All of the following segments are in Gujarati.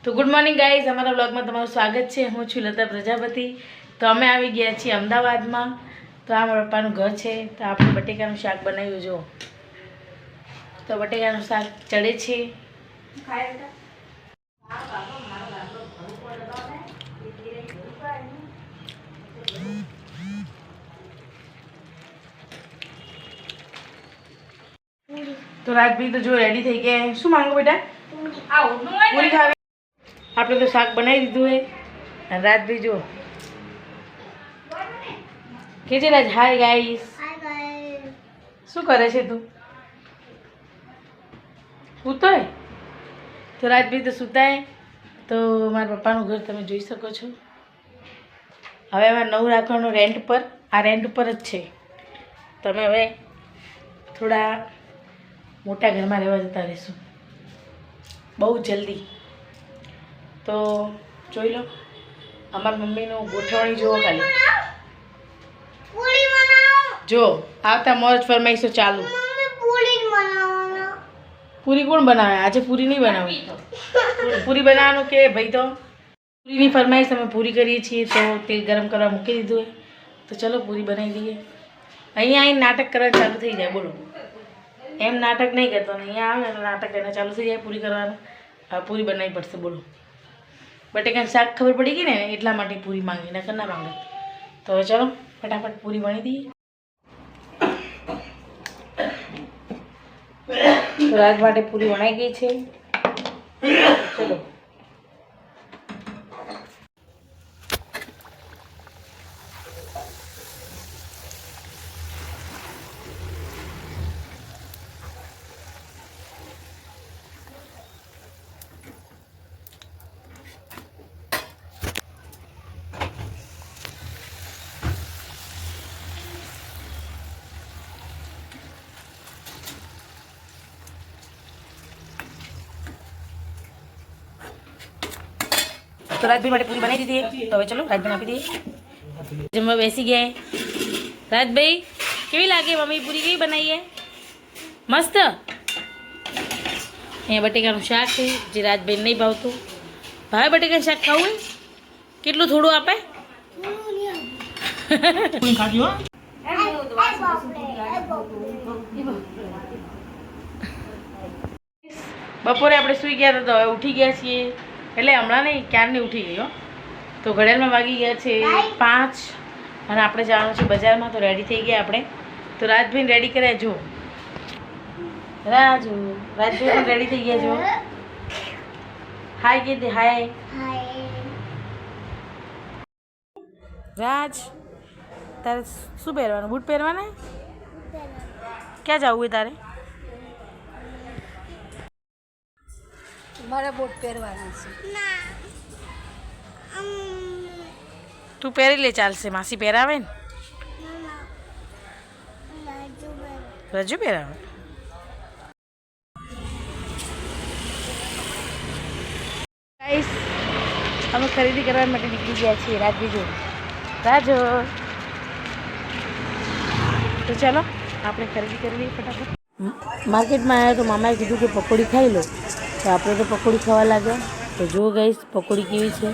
તો ગુડ મોર્નિંગ ગાઈઝ, અમારા વ્લોગમાં તમારું સ્વાગત છે। હું છું લતા પ્રજાપતિ। તો અમે આવી ગયા છીએ અમદાવાદમાં। તો આ મારા પપ્પાનું ઘર છે। તો આપણે બટેકાનું શાક બનાવ્યું જો। તો બટેકાનું શાક ચડે છે। તો રાજભાઈ તો જો રેડી થઈ ગયા। શું માંગો બેટા? પૂરી ખાવી? આપણે તો શાક બનાવી દીધું હે। અને રાજભાઈ જો કે છે રાજ, હાય ગાઈસ। શું કરે છે તું? સૂતોય? તો રાજભાઈ તો સૂતાય। તો મારા પપ્પાનું ઘર તમે જોઈ શકો છો। હવે અમે નવું રાખવાનું રેન્ટ પર, આ રેન્ટ પર જ છે। તમે હવે થોડા મોટા ઘરમાં રહેવા જતા રહીશું બહુ જલ્દી। તો જોઈ લો અમારી મમ્મીનું ગોઠવણી જુઓ ખાલી। જો આવતા મોજ ફરમાઈશો ચાલુ। પૂરી કોણ બનાવે? આજે પૂરી નહીં બનાવી। પૂરી બનાવવાનું કે ભાઈ? તો પૂરીની ફરમાઈશ અમે પૂરી કરીએ છીએ। તો તેલ ગરમ કરવા મૂકી દીધું હોય। તો ચલો પૂરી બનાવી દઈએ। અહીંયા આવીને નાટક કરવાનું ચાલુ થઈ જાય। બોલો, એમ નાટક નહીં કરતો ને અહીંયા આવે ને નાટક એને ચાલુ થઈ જાય પૂરી કરવાનું। હવે પૂરી બનાવવી પડશે। બોલો, બટેકાનું શાક ખબર પડી ગઈ ને એટલા માટે પૂરી માંગી, નકર ના માંગે। તો હવે ચલો ફટાફટ પૂરી બની દઈએ। તો રાત માટે પૂરી વણાઈ ગઈ છે। ચલો तो राजभाई માટે પૂરી બનાવી દીધી। તો હવે ચલો રાજભાઈને આપી દઈએ। જમવા બેસી ગયા। રાજભાઈ કેવી લાગે મમ્મી પૂરી? કેવી બનાવી છે? મસ્ત। અહીંયા બટેકાનું શાક છે જે રાજભાઈને નહીં ભાવતું। ભાવે બટેકાનું શાક ખાવું હોય? કેટલું થોડું આપે? બપોરે આપણે સૂઈ ગયા હતા તો હવે ઉઠી ગયા છીએ। એટલે હમણાં નહીં, ક્યારની ઉઠી ગઈ હો। તો ઘડિયાળમાં વાગી ગયા છે 5 અને આપણે જવાનું છે બજારમાં। તો રેડી થઈ ગયા આપણે। તો રાજભાઈને રેડી કર્યા જો। રાજભાઈ પણ રેડી થઈ ગયા જો। હાય કીધી, હાય રાજ। તારે શું પહેરવાનું? બૂટ પહેરવાના? ક્યાં જવું હોય તારે? મારે બૂટ પહેરવાના છે। તું પહેરી લે, ચાલશે। માસી પહેરાવે ને? રજુ પહેરાવે। ગાઈસ અમે ખરીદી કરવા માટે નીકળી ગયા છીએ। રાજભાઈ જો રાજો। તો ચાલો આપણે ખરીદી કરી લઈએ ફટાફટ। માર્કેટમાં આવ્યા તો મામાએ કીધું કે પકોડી ખાઈ લો। તો આપણે તો પકોડી ખાવા લાગ્યા। તો જો ગાઈસ પકોડી કેવી છે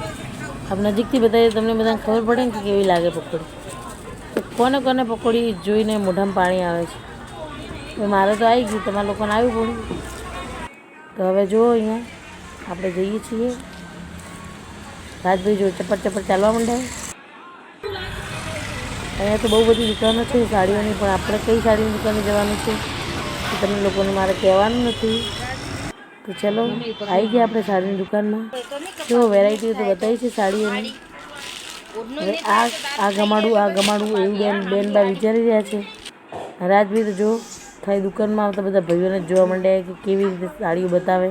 આપણે નજીકથી બતાવીએ, તમને બધાને ખબર પડે ને કે કેવી લાગે પકોડી। તો કોને કોને પકોડી જોઈને મોઢામાં પાણી આવે છે? તો મારે તો આવી ગયું, તમારા લોકોને આવ્યું પડ્યું। તો હવે જુઓ અહીંયા આપણે જઈએ છીએ। રાજભાઈ જો ચપટ ચપટ ચાલવા માંડ્યા। અહીંયા તો બહુ બધી દુકાનો છે સાડીઓની, પણ આપણે કઈ સાડીની દુકાને જવાનું છે તો તમને લોકોને મારે કહેવાનું નથી। તો ચલો આવી ગયા આપણે સાડીની દુકાનમાં। જો વેરાયટીઓ તો બતાવી છે સાડીઓની। હવે આ ગમાડું એવું બેન બા વિચારી રહ્યા છે। રાજભાઈ તો જો ખાલી દુકાનમાં આવતા બધા ભાઈઓને જોવા માંડ્યા કે કેવી રીતે સાડીઓ બતાવે।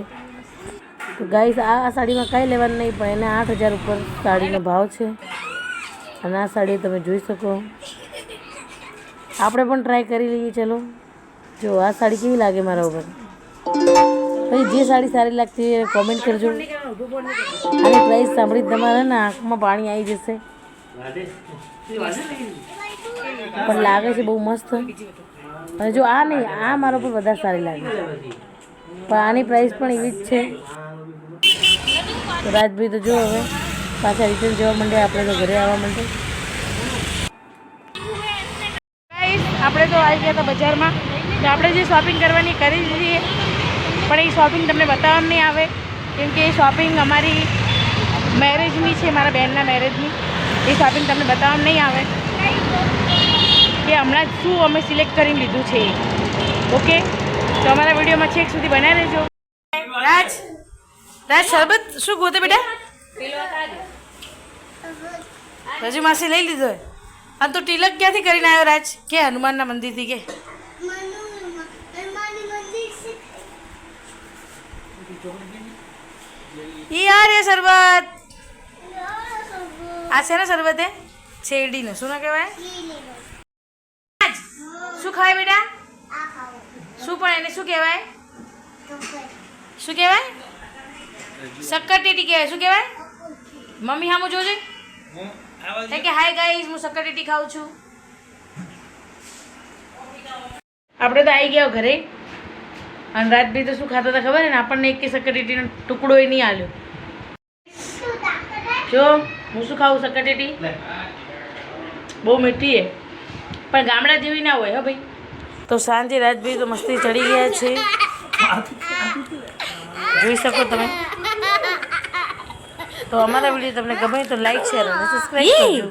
તો ગાઈસ આ સાડીમાં કાંઈ લેવાનું નહીં, પણ એને 8,000 ઉપર સાડીનો ભાવ છે। અને આ સાડી તમે જોઈ શકો। આપણે પણ ટ્રાય કરી લઈએ। ચલો જો આ સાડી કેવી લાગે મારા ઉપર। પછી જે સાડી સારી લાગતી હોય કોમેન્ટ કરજો। આની પ્રાઇસ સાંભળી તમારે ને આંખમાં પાણી આવી જશે। પણ લાગે છે બહુ મસ્ત। અને જો આ નહીં, આ મારા ઉપર વધારે સારી લાગે, પણ આની પ્રાઇસ પણ એવી જ છે। તો રાજભાઈ તો જો હવે પાછા રિટર્ન જવા માંડે, આપણે તો ઘરે આવવા માંડે. આપણે તો આવી ગયા હતા બજારમાં. તો આપણે જે શોપિંગ કરવાની કરી દીધી, પણ એ શોપિંગ તમને બતાવવામાં નહીં આવે, કેમ કે એ શોપિંગ અમારી મેરેજની છે, મારા બહેનના મેરેજની. એ શોપિંગ તમને બતાવવામાં નહીં આવે કે હમણાં શું અમે સિલેક્ટ કરીને લીધું છે. ઓકે, તો અમારા વિડીયોમાં છેક સુધી બનાવી રહેજો. રાજ શરબત શું ગોતે બેટા? રજુ માસી લઈ લીધો. અને તું તિલક ક્યાંથી કરીને આવ્યો રાજ? કે હનુમાનના મંદિરથી કે? યાર એ શરબત આ છે ને શરબત, એ શેરડીનો શું ના કહેવાય? શું ખાય બેટા? શું પણ એને શું કહેવાય? શું કહેવાય? શક્કરટેટી કહેવાય. શું કહેવાય? મમ્મી હામું જોજે કે હાય ગાઈસ, હું શક્કરટેટી ખાઉં છું. આપણે તો આવી ગયા ઘરે. અને રાજભાઈ તો શું ખાતા હતા ખબર ને? આપણને એક શક્કરટેટીનો ટુકડો એ નહીં આલ્યો. જો હું શું ખાઉં શક્કરટેટી, બહુ મીઠી છે, પણ ગામડા જેવી ના હોય. હા ભાઈ. તો સાંજે રાજભાઈ તો મસ્તી ચડી ગયા છે, જોઈ શકો તમે. તો અમારા વિડીયો તમને ગમે તો લાઈક, શેર અને સબસ્ક્રાઈબ કરજો.